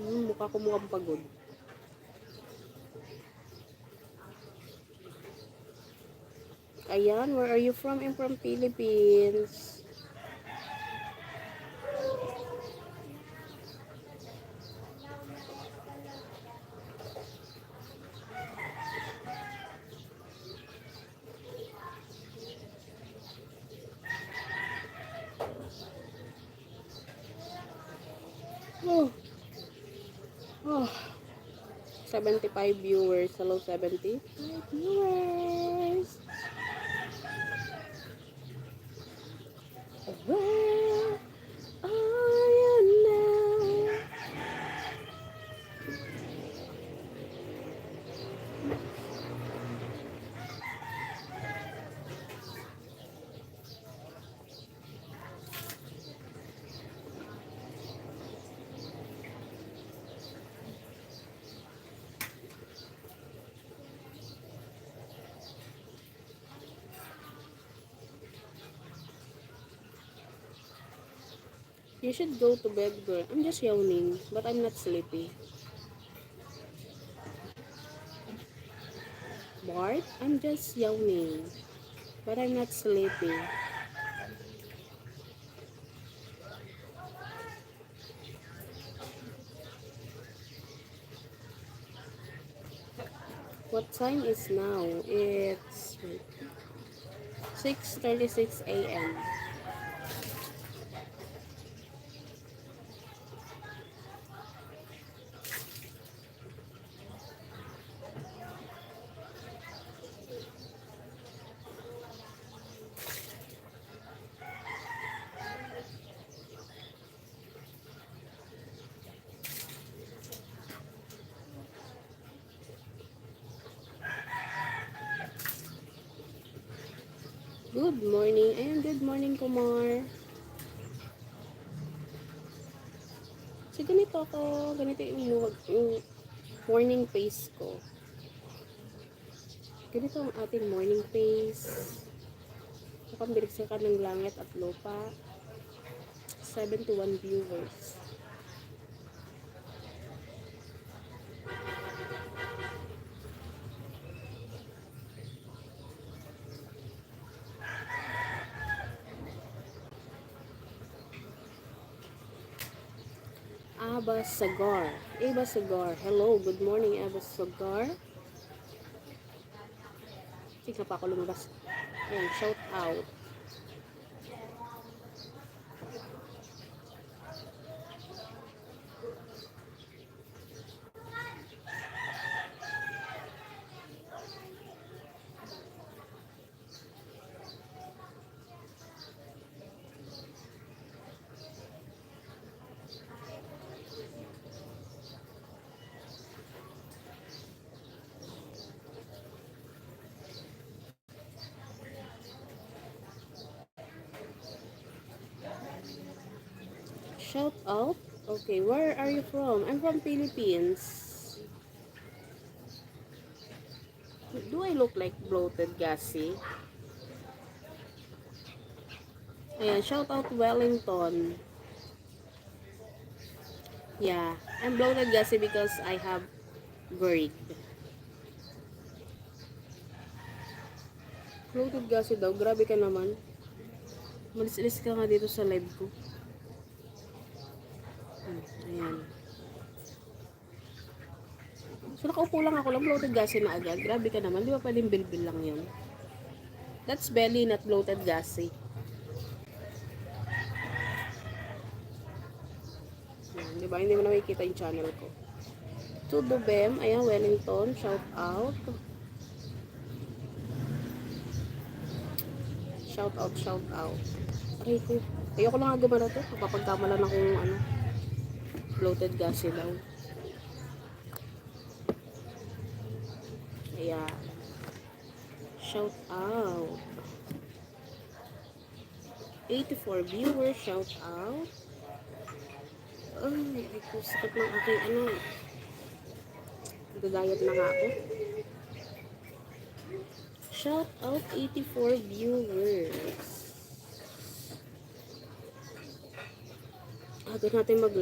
Mukha ko mukhang pagod. Ayan, where are you from? I'm from Philippines. Oh, oh. 75 viewers. Hello, 75 viewers. Where are you now? You should go to bed, girl. I'm just yawning, but I'm not sleepy. Bart, I'm just yawning, but I'm not sleepy. What time is now? It's 6:36 a.m. Good morning. Ayan, good morning, Kumar. So, ganito yung morning pace ko. Ganito ang ating morning pace. Napambiligsakan ng langit at lupa. 71 viewers. Aba Sagar. Aba Sagar. Hello, good morning, Aba Sagar. Sige pa ako lumabas. Ayan, shout out. Shout out? Okay, where are you from? I'm from Philippines. Do I look like bloated, gassy? Ayan, shout out Wellington. Yeah, I'm bloated, gassy because I have GERD. Bloated, gassy daw. Grabe ka naman. Malis-ilis ka nga dito sa live ko. Ayan. So, nakaupo lang ako lang, bloated gassy na agad. Grabe ka naman. Di ba pwedeng bilbil lang yun? That's belly, not bloated gassy. Ayan, di ba? Hindi mo na makikita yung channel ko. To Dubem, ayan, Wellington, shout out. Shout out, shout out. Aray ko. Ayoko lang nga gumana to. Kapapagkamalan akong bloated gassy daw. Ayan. Shout out. 84 viewers, shout out. Ay, sakit ng aking Nagda-diet na nga ako. Shout out 84 viewers. Doon natin mag